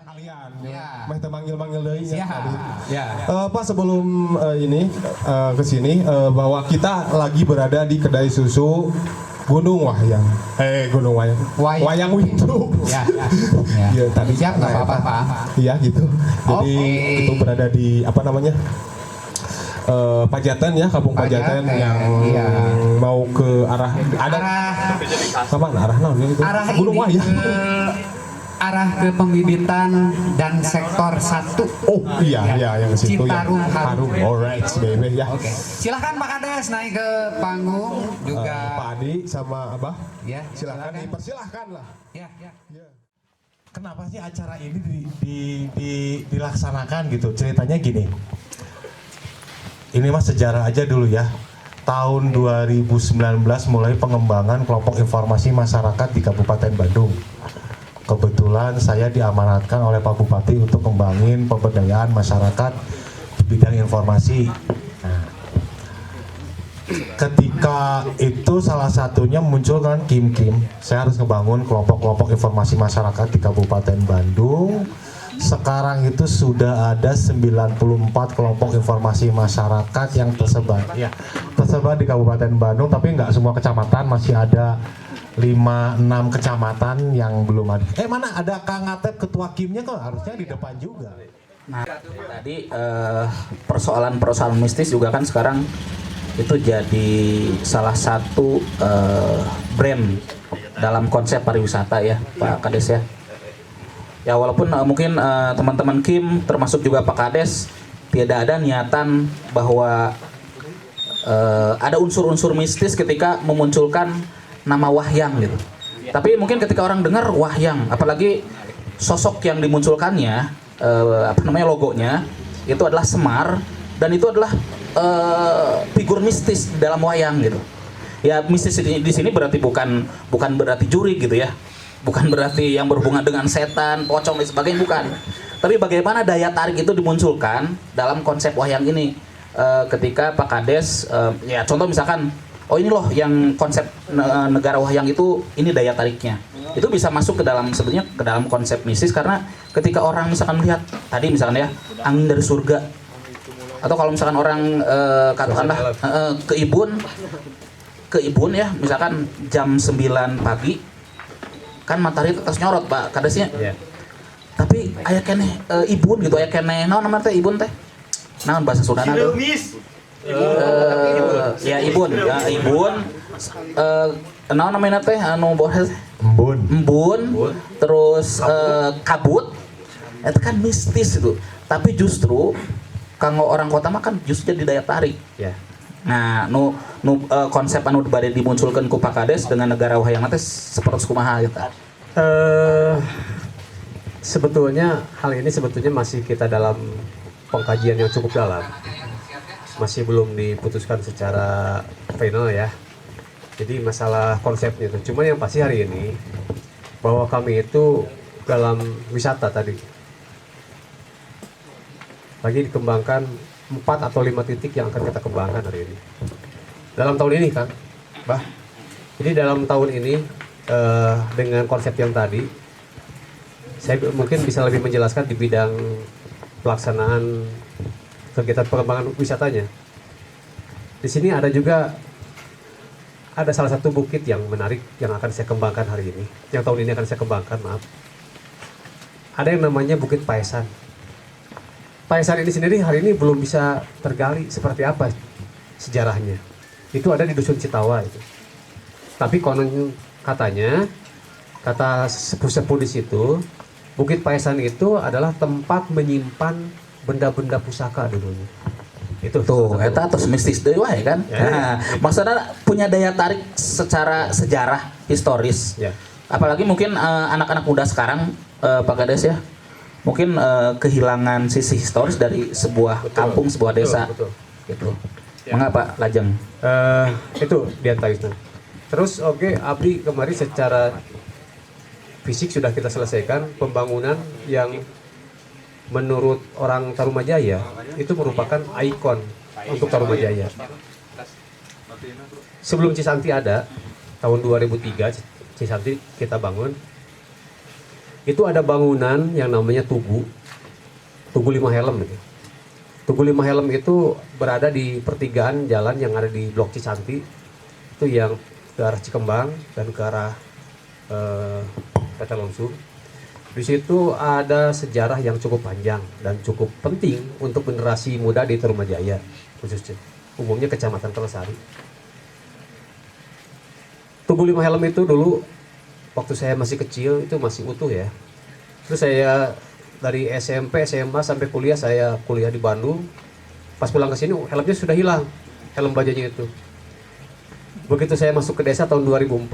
kalian. Ya. Meh teu manggil-manggil deui nya tadi. Ya. Pak sebelum ini ke sini bahwa kita lagi berada di kedai susu Gunung Wahyang. Gunung Wahyang. Wayang Windu. Ya. Ya, tadi Siap, nggak apa-apa, Pak. Iya gitu. Jadi Oke. itu berada di apa namanya? Pajatan ya, Kampung Pajatan yang iya. mau ke arah arah naon itu? Arah Gunung ini Wahyang. arah ke pembibitan dan sektor 1. Oh iya yang situ Citarum ya. Harum. Alright, baby ya. Oke. Silahkan Pak Kades naik ke panggung juga. Pak Adi sama Abah. Ya, Silakan dipersilahkan lah. Ya. Kenapa sih acara ini dilaksanakan gitu? Ceritanya gini. Ini mah sejarah aja dulu ya. Tahun 2019 mulai pengembangan kelompok informasi masyarakat di Kabupaten Bandung. Kebetulan saya diamanatkan oleh Pak Bupati untuk kembangin pemberdayaan masyarakat di bidang informasi. Nah, ketika itu salah satunya muncul kan Kim. Saya harus ngebangun kelompok-kelompok informasi masyarakat di Kabupaten Bandung. Sekarang itu sudah ada 94 kelompok informasi masyarakat yang tersebar di Kabupaten Bandung, tapi nggak semua kecamatan, masih ada 5-6 kecamatan yang belum ada. Mana ada Kang Atep ketua Kimnya kok, harusnya di depan juga. Nah, tadi persoalan mistis juga kan sekarang itu jadi salah satu brand dalam konsep pariwisata ya, Pak Kades ya. Ya walaupun mungkin teman-teman Kim termasuk juga Pak Kades tidak ada niatan bahwa ada unsur-unsur mistis ketika memunculkan nama Wahyang gitu. Tapi mungkin ketika orang dengar Wahyang, apalagi sosok yang dimunculkannya, logonya itu adalah Semar dan itu adalah figur mistis dalam wayang gitu. Ya mistis di sini berarti bukan berarti juri gitu ya. Bukan berarti yang berhubungan dengan setan, pocong dan sebagainya, bukan. Tapi bagaimana daya tarik itu dimunculkan dalam konsep wayang ini. Ketika Pak Kades, ya contoh misalkan, oh ini loh yang konsep negara wayang itu, ini daya tariknya. Itu bisa masuk ke dalam sebenarnya ke dalam konsep mistis karena ketika orang misalkan melihat tadi misalkan ya angin dari surga, atau kalau misalkan orang katakanlah ke Ibun ya misalkan jam 9 pagi kan matahari terus nyorot Pak Kadesnya. Yeah. Tapi aya keneh Ibun gitu, aya keneh naon namanya teh Ibun teh? Naon bahasa Sundana tuh? Ya Ibun, naon namanya teh anu bohes? Embun. Terus kabut. Itu kan mistis itu. Tapi justru kanggo orang kota mah kan justru jadi daya tarik. Yeah. Nah, konsep anu bade dimunculkeun ku Pak Kades dengan negara wayang teh sapertos kumaha gitu. Sebetulnya hal ini masih kita dalam pengkajian yang cukup dalam. Masih belum diputuskan secara final ya. Jadi masalah konsepnya itu. Cuma yang pasti hari ini bahwa kami itu dalam wisata tadi lagi dikembangkan 4 atau 5 titik yang akan kita kembangkan hari ini. Dalam tahun ini kan, Bah. Jadi dalam tahun ini dengan konsep yang tadi, saya mungkin bisa lebih menjelaskan di bidang pelaksanaan kegiatan pengembangan wisatanya. Di sini ada juga salah satu bukit yang menarik yang akan saya kembangkan hari ini. Yang tahun ini akan saya kembangkan, maaf. Ada yang namanya Bukit Paesan. Paesan ini sendiri hari ini belum bisa tergali seperti apa sejarahnya. Itu ada di Dusun Citawa itu. Tapi konon katanya, kata sepuh-sepuh di situ, Bukit Paesan itu adalah tempat menyimpan benda-benda pusaka dulunya. Itu tuh, eta terus mistis deui wae kan. Ya, nah, maksudnya punya daya tarik secara sejarah historis. Ya. Apalagi mungkin anak-anak muda sekarang Pak Kades ya. Mungkin kehilangan sisi historis dari sebuah kampung, sebuah desa. Betul. Gitu. Ya. Mengapa Lajeng? Itu di antara itu. Terus Abdi kemarin secara fisik sudah kita selesaikan pembangunan yang menurut orang Tarumajaya itu merupakan ikon untuk Tarumajaya. Sebelum Cisanti ada, tahun 2003 Cisanti kita bangun. itu ada bangunan yang namanya Tugu 5 Helm gitu. Tugu 5 Helm itu berada di pertigaan jalan yang ada di Blok Cisanti, itu yang ke arah Cikembang dan ke arah Petalongsu. Di situ ada sejarah yang cukup panjang dan cukup penting untuk generasi muda di Tarumajaya, khususnya umumnya Kecamatan Telesari. Tugu 5 Helm itu dulu waktu saya masih kecil itu masih utuh ya. Terus saya dari SMP, SMA sampai kuliah, saya kuliah di Bandung. Pas pulang ke sini helmnya sudah hilang, helm bajanya itu. Begitu saya masuk ke desa tahun 2004,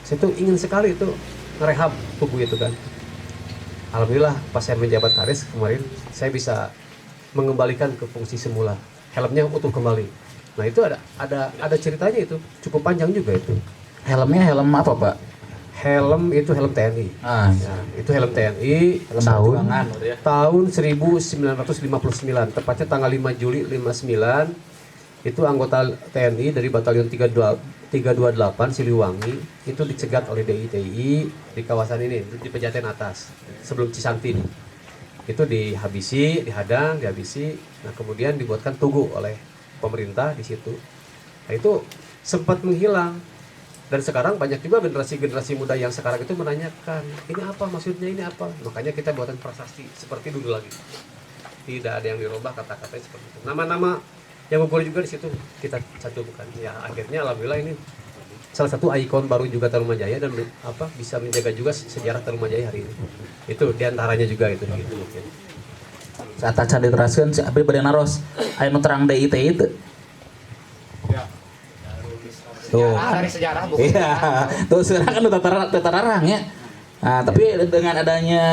saya tuh ingin sekali itu ngerehab tubuh itu kan. Alhamdulillah pas saya menjabat Kades kemarin, saya bisa mengembalikan ke fungsi semula. Helmnya utuh kembali. Nah itu ada ceritanya itu, cukup panjang juga itu. Helmnya helm apa, Pak? Helm itu helm TNI. Ya, itu helm TNI tahun 1959, tepatnya tanggal 5 Juli 59. Itu anggota TNI dari Batalion 328 Siliwangi itu dicegat oleh DITI di kawasan ini, di Pejaten Atas sebelum Cisanti. Itu dihabisi, dihadang, dihabisi. Nah, kemudian dibuatkan tugu oleh pemerintah di situ. Nah, itu sempat menghilang. Dan sekarang banyak juga generasi-generasi muda yang sekarang itu menanyakan, ini apa maksudnya, ini apa? Makanya kita buatan prasasti seperti dulu lagi. Tidak ada yang dirubah kata-katanya seperti itu. Nama-nama yang gugur juga di situ kita cantumkan. Ya akhirnya alhamdulillah ini salah satu ikon baru juga Tarumajaya dan bisa menjaga juga sejarah Tarumajaya hari ini. Itu diantaranya juga itu. Saat acan diteraskeun si abdi bade naros aya nu terang DIT itu. Tuh. Dari sejarah buku. Iya, tuh sekarang kan udah terarang ya. Nah, tapi dengan adanya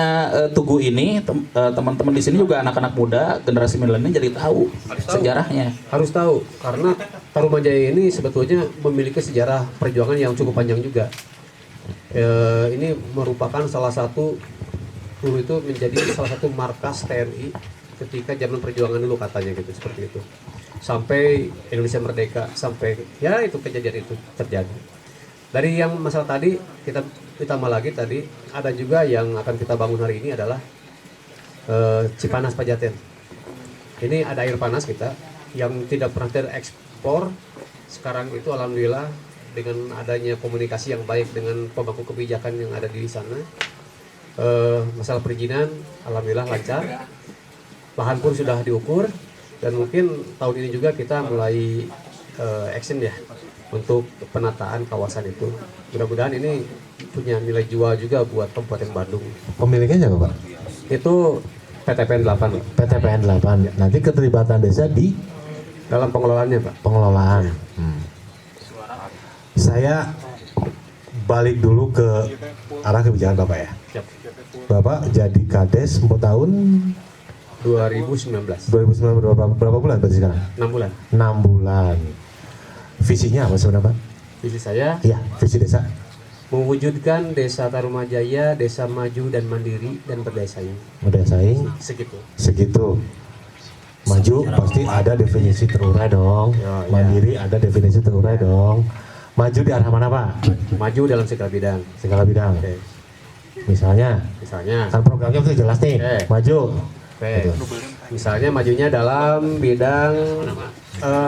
Tugu ini, teman-teman di sini juga anak-anak muda, generasi milenial jadi tahu sejarahnya. Harus tahu, karena Tarumajaya ini sebetulnya memiliki sejarah perjuangan yang cukup panjang juga. Ini merupakan salah satu, dulu itu menjadi salah satu markas TNI ketika zaman perjuangan dulu katanya gitu, seperti itu. Sampai Indonesia merdeka, sampai ya itu kejadian itu terjadi. Dari yang masalah tadi kita ditambah lagi tadi ada juga yang akan kita bangun hari ini adalah Cipanas Pejaten. Ini ada air panas kita yang tidak pernah terekspor. Sekarang itu alhamdulillah dengan adanya komunikasi yang baik dengan pemangku kebijakan yang ada di sana, masalah perizinan alhamdulillah lancar. Lahan pun sudah diukur. Dan mungkin tahun ini juga kita mulai action ya untuk penataan kawasan itu. Mudah-mudahan ini punya nilai jual juga buat Kabupaten Bandung. Pemiliknya siapa, Pak? Itu PTPN 8. PTPN 8. Nanti keterlibatan desa di Dalam pengelolaannya, Pak. pengelolaan. Saya balik dulu ke arah kebijakan Bapak ya. Siap. Bapak jadi Kades 4 tahun 2019. 2019 berapa bulan berarti sekarang? 6 bulan. 6 bulan. Visinya apa sebenarnya, Pak? Visi saya Iya, visi desa. mewujudkan desa Tarumajaya, desa maju dan mandiri dan berdaya saing. Udah saing segitu. Maju pasti ada definisi terurai dong. Ya, ya. Mandiri ada definisi terurai dong. Maju di arah mana, Pak? Maju dalam segala bidang. Segala bidang. Oke. Misalnya, Misalnya, kan programnya udah jelas nih. Maju. oke. Misalnya majunya dalam bidang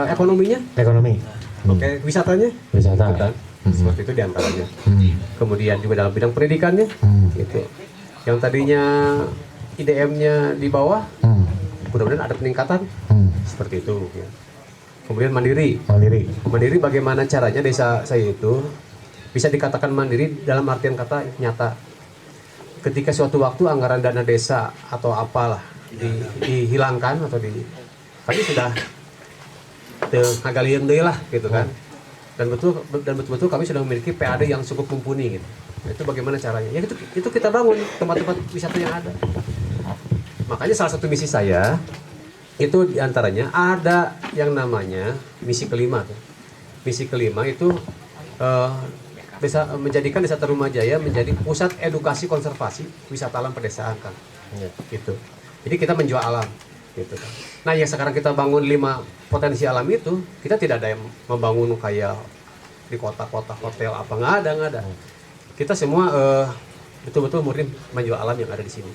ekonominya, Ekonomi. oke, wisatanya, Wisata. kan? Seperti itu diantaranya. Kemudian juga dalam bidang pendidikannya, gitu. Yang tadinya IDM-nya di bawah, mudah-mudahan ada peningkatan, seperti itu. Ya. Kemudian mandiri. Mandiri bagaimana caranya desa saya itu bisa dikatakan mandiri dalam artian kata nyata. Ketika suatu waktu anggaran dana desa atau apalah dihilangkan atau kami sudah ngagalian deui lah gitu kan. Dan betul-betul kami sudah memiliki PAD yang cukup mumpuni gitu. Itu bagaimana caranya? Ya itu kita bangun tempat-tempat wisata yang ada. Makanya salah satu misi saya itu diantaranya ada yang namanya misi kelima tuh. Misi kelima itu menjadikan desa Tarumajaya menjadi pusat edukasi konservasi wisata alam pedesaan kan. Gitu. Jadi kita menjual alam gitu kan. Nah, yang sekarang kita bangun 5 potensi alam itu, kita tidak ada yang membangun kayak di kota-kota hotel apa nggak ada. kita semua betul-betul murni menjual alam yang ada di sini.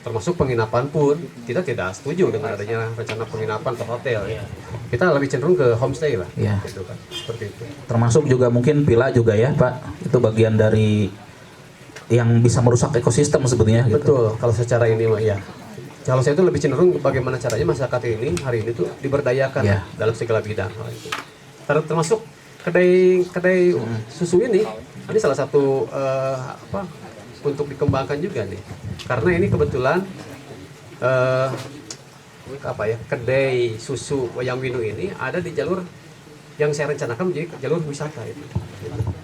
Termasuk penginapan pun kita tidak setuju dengan adanya rencana penginapan atau hotel. Ya. Kita lebih cenderung ke homestay lah. Iya. Gitu kan. Seperti itu. Termasuk juga mungkin villa juga ya Pak, itu bagian dari yang bisa merusak ekosistem sebetulnya gitu. Betul, kalau secara ini mah ya. Kalau saya itu lebih cenderung bagaimana caranya masyarakat ini hari ini tuh diberdayakan Ya. dalam segala bidang. Hal itu. Termasuk kedai susu ini salah satu untuk dikembangkan juga nih. Karena ini kebetulan kedai susu Wayang Windu ini ada di jalur yang saya rencanakan menjadi jalur wisata itu.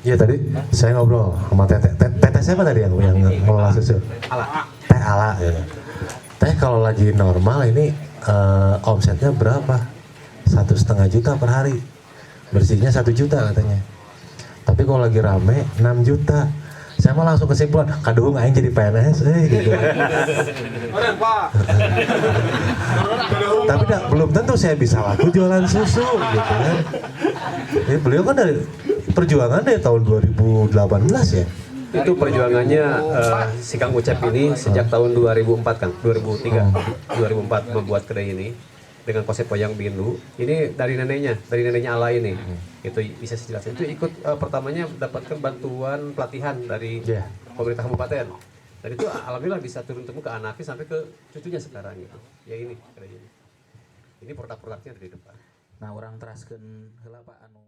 Iya tadi saya ngobrol sama teteh siapa tadi yang ngelola susu? Ala. Teh Ala ya. Teh kalau lagi normal ini omsetnya berapa? 1,5 juta per hari. Bersihnya 1 juta katanya. Tapi kalau lagi rame 6 juta. Saya mah langsung kesimpulan, kadung aing jadi PNS gitu. Tapi belum tentu saya bisa laku jualan susu gitu kan. Beliau kan dari perjuangan dari tahun 2018 ya. Itu perjuangannya si Kang Ucep ini sejak tahun 2004 kan, 2004 membuat kedai ini dengan konsep Wayang Windu. Ini dari neneknya Ala ini. Itu bisa saya jelaskan. Itu ikut pertamanya mendapatkan bantuan pelatihan dari pemerintah kabupaten. Dan itu alhamdulillah bisa turun-temurun ke anaknya sampai ke cucunya sekarang gitu. Ya ini kedai ini. Ini produk-produknya dari depan. Nah, orang teraskeun heula Pak anu